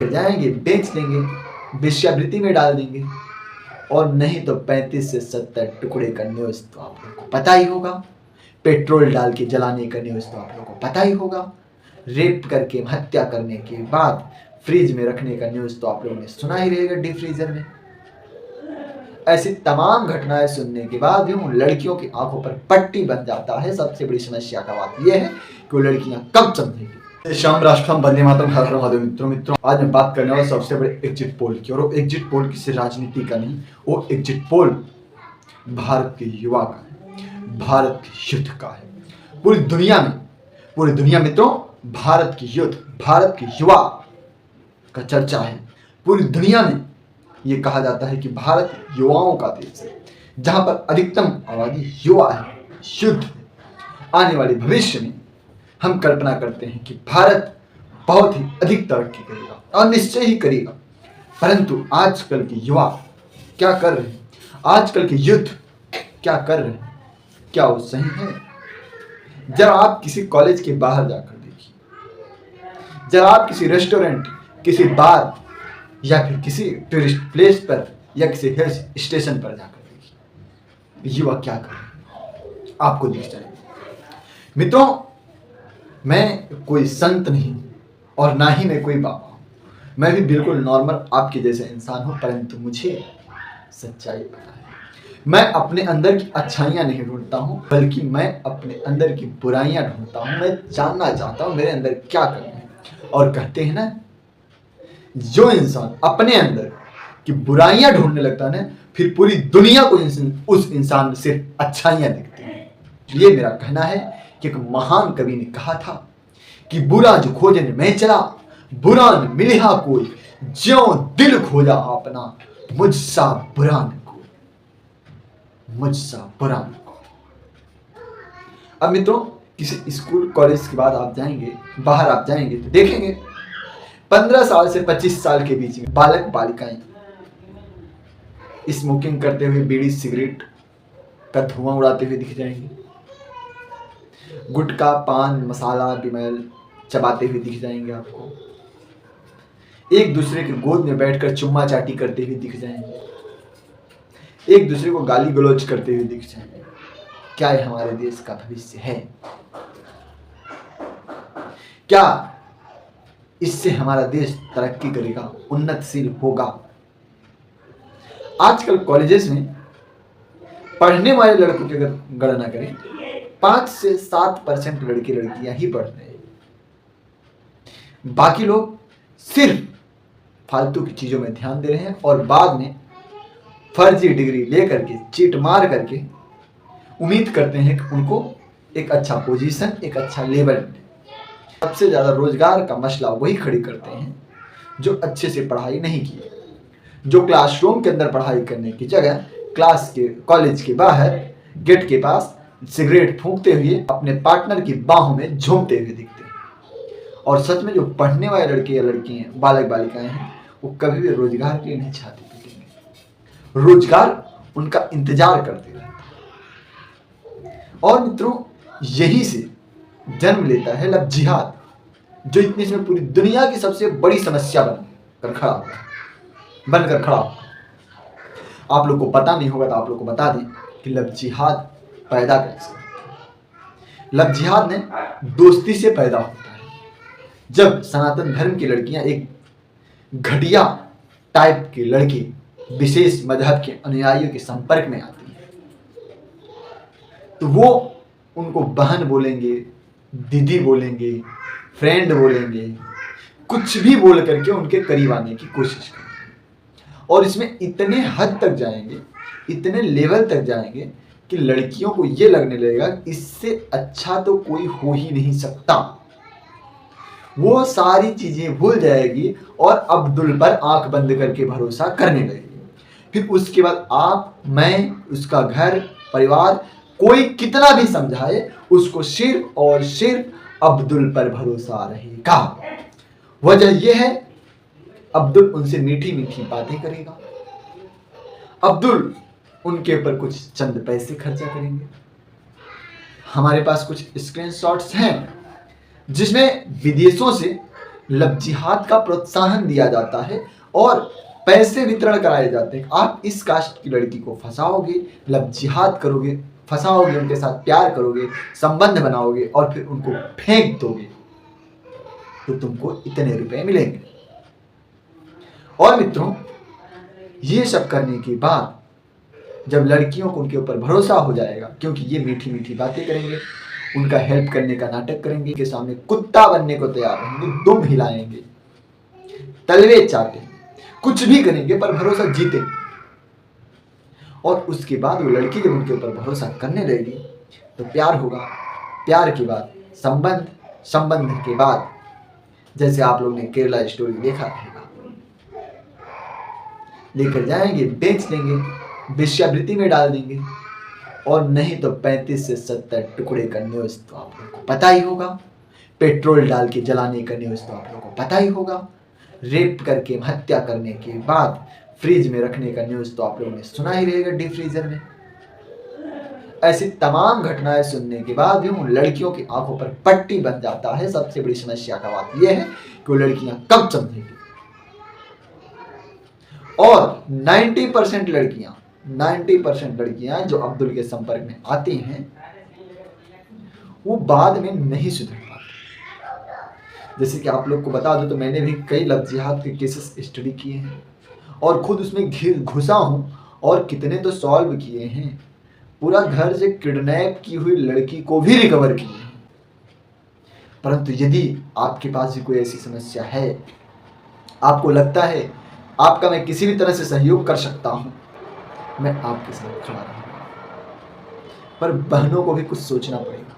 जाएंगे, बेच देंगे, वेश्यावृत्ति में डाल देंगे, और नहीं तो 35 से 70 टुकड़े का न्यूज़ तो आप लोगों को पता ही होगा। पेट्रोल डाल के जलाने का न्यूज़ तो आप लोगों को पता ही होगा। रेप करके हत्या करने के बाद फ्रिज में रखने का न्यूज़ तो आप लोगों ने सुना ही रहेगा, डीप फ्रीजर में। ऐसी तमाम घटनाएं सुनने के बाद भी उन लड़कियों की आंखों पर पट्टी बन जाता है। सबसे बड़ी समस्या का बात यह है कि वो लड़कियां कब समझेंगी। श्याम राष्ट्रम वंदे मातरम, हर हर महादेव। मित्रों आज मैं बात करने वाला सबसे बड़े एग्जिट पोल की, और वो एग्जिट पोल किसी राजनीति का नहीं, वो एग्जिट पोल भारत के युवा का है, भारत के युद्ध का है। पूरी दुनिया मित्रों भारत की युद्ध, भारत के युवा का चर्चा है। पूरी दुनिया में ये कहा जाता है कि भारत युवाओं का देश है, जहां पर अधिकतम आबादी युवा है, शुद्ध है। आने वाले भविष्य में हम कल्पना करते हैं कि भारत बहुत ही अधिक तरक्की करेगा, और निश्चय ही करेगा। परंतु आजकल के युवा क्या कर रहे हैं, आजकल के युद्ध क्या कर रहे हैं, क्या वो सही है? जब आप किसी कॉलेज के बाहर जाकर देखिए, जब आप किसी रेस्टोरेंट, किसी बार, या फिर किसी टूरिस्ट प्लेस पर, या किसी हिल स्टेशन पर जाकर देखिए, युवा क्या कर रहे हैं आपको दिख जाएगा। मित्रों मैं कोई संत नहीं और ना ही मैं कोई बाबा हूं, मैं भी बिल्कुल नॉर्मल आपके जैसे इंसान हूं, परंतु मुझे सच्चाई पता है। मैं अपने अंदर की अच्छाइयां नहीं ढूंढता हूं, बल्कि मैं अपने अंदर की बुराइयां ढूंढता हूं। मैं जानना चाहता हूं मेरे अंदर क्या करना है। और कहते हैं ना, जो इंसान अपने अंदर की बुराइयां ढूंढने लगता है ना, फिर पूरी दुनिया को उस इंसान में सिर्फ अच्छाइयां दिखती हैं। ये मेरा कहना है कि एक महान कवि ने कहा था कि बुरा जो खोजने में चला, बुरा न मिला कोई, ज्यों दिल खोजा अपना, मुझसा बुरा न कोई, मुझसा बुरा न कोई। अब मित्रों किसी स्कूल कॉलेज के बाद आप जाएंगे, बाहर आप जाएंगे तो देखेंगे 15 साल से 25 साल के बीच में बालक बालिकाएं स्मोकिंग करते हुए, बीड़ी सिगरेट का धुआं उड़ाते हुए दिख जाएंगे, गुटखा पान मसाला बिमल चबाते हुए दिख जाएंगे आपको, एक दूसरे के गोद में बैठकर चुम्मा चाटी करते हुए दिख जाएंगे, एक दूसरे को गाली गलौज करते हुए दिख जाएंगे। क्या ये हमारे देश का भविष्य है? क्या इससे हमारा देश तरक्की करेगा, उन्नतशील होगा? आजकल कॉलेजेस में पढ़ने वाले लड़कों की अगर गणना करें, 5 से 7% लड़के लड़कियां ही पढ़ रहे हैं। बाकी लोग सिर्फ फालतू की चीजों में ध्यान दे रहे हैं, और बाद में फर्जी डिग्री लेकर के, चीट मार करके उम्मीद करते हैं कि उनको एक अच्छा पोजीशन, एक अच्छा लेवल मिले। सबसे ज्यादा रोजगार का मसला वही खड़ी करते हैं जो अच्छे से पढ़ाई नहीं की, जो क्लासरूम के अंदर पढ़ाई करने की जगह कॉलेज के बाहर गेट के पास सिगरेट फूंकते हुए अपने पार्टनर की बाहों में झूमते हुए दिखते हैं। और सच में जो पढ़ने वाले लड़के या लड़कियां, बालक बालिकाएं हैं, वो कभी भी रोजगार के लिए नहीं चाहते, रोजगार उनका इंतजार करते रहते हैं। और मित्रों यही से जन्म लेता है लव जिहाद, जो इतनी इसमें पूरी दुनिया की सबसे बड़ी समस्या बनकर खड़ा होगा। आप लोग को पता नहीं होगा तो आप लोग को बता दें कि लव जिहाद पैदा कैसे। लव जिहाद ने दोस्ती से पैदा होता है। जब सनातन धर्म की लड़कियां एक घटिया टाइप के लड़के, विशेष मजहब के अनुयायियों के संपर्क में आती है, तो वो उनको बहन बोलेंगे, दीदी बोलेंगे, फ्रेंड बोलेंगे, कुछ भी बोल करके उनके करीब आने की कोशिश करेंगे। और इसमें इतने हद तक जाएंगे, इतने लेवल तक जाएंगे कि लड़कियों को ये लगने लगेगा इससे अच्छा तो कोई हो ही नहीं सकता। वो सारी चीजें भूल जाएगी और अब्दुल पर आंख बंद करके भरोसा करने लगेगी। फिर उसके बाद आप, मैं, उसका घर परिवार, कोई कितना भी समझाए, उसको सिर्फ और सिर्फ अब्दुल पर भरोसा रहेगा। वजह यह है अब्दुल उनसे मीठी मीठी बातें करेगा, अब्दुल उनके ऊपर कुछ चंद पैसे खर्चा करेंगे। हमारे पास कुछ स्क्रीनशॉट्स हैं जिसमें विदेशों से लव जिहाद का प्रोत्साहन दिया जाता है और पैसे वितरण कराए जाते हैं। आप इस कास्ट की लड़की को फंसाओगे, लव जिहाद करोगे, फंसाओगे, उनके साथ प्यार करोगे, संबंध बनाओगे और फिर उनको फेंक दोगे तो तुमको इतने रुपए मिलेंगे। और मित्रों, ये सब करने के बाद जब लड़कियों को उनके ऊपर भरोसा हो जाएगा, क्योंकि ये मीठी मीठी बातें करेंगे, उनका हेल्प करने का नाटक करेंगे, के सामने कुत्ता बनने को तैयार रहेंगे, दुम हिलाएंगे, तलवे चाटेंगे, कुछ भी करेंगे पर भरोसा जीतेंगे। और उसके बाद वो लड़की जब उनके ऊपर भरोसा करने लगेगी तो प्यार होगा, प्यार के बाद संबंध, संबंध के बाद जैसे आप लोग ने केरला स्टोरी देखा रहेगा, लेकर जाएंगे, बेच देंगे, वेश्यावृत्ति में डाल देंगे और नहीं तो 35 से 70 टुकड़े का न्यूज़ तो आप लोगों को पता ही होगा। पेट्रोल डाल के जलाने का न्यूज़ तो आप लोगों को पता ही होगा। रेप करके हत्या करने के बाद फ्रिज में रखने का न्यूज़ तो आप लोगों ने सुना ही रहेगा, डीप फ्रीजर में। ऐसी तमाम घटनाएं सुनने के बाद भी उन लड़कियों की आंखों पर पट्टी बन जाता है। सबसे बड़ी समस्या का बात यह है कि वो लड़कियां कब समझेंगी। और 90% लड़कियां जो अब्दुल के संपर्क में आती हैं वो बाद में नहीं सुधर पाती। जैसे कि आप लोग को बता दूं तो मैंने भी कई लव जिहाद के केसेस स्टडी किए हैं और खुद उसमें घुसा हूं और कितने तो सॉल्व किए हैं। पूरा घर से किडनैप की हुई लड़की को भी रिकवर किए हैं। परंतु यदि आपके पास भी कोई ऐसी समस्या है, आपको लगता है आपका मैं किसी भी तरह से सहयोग कर सकता हूं, मैं आपके साथ खड़ा रहूंगा। पर बहनों को भी कुछ सोचना पड़ेगा।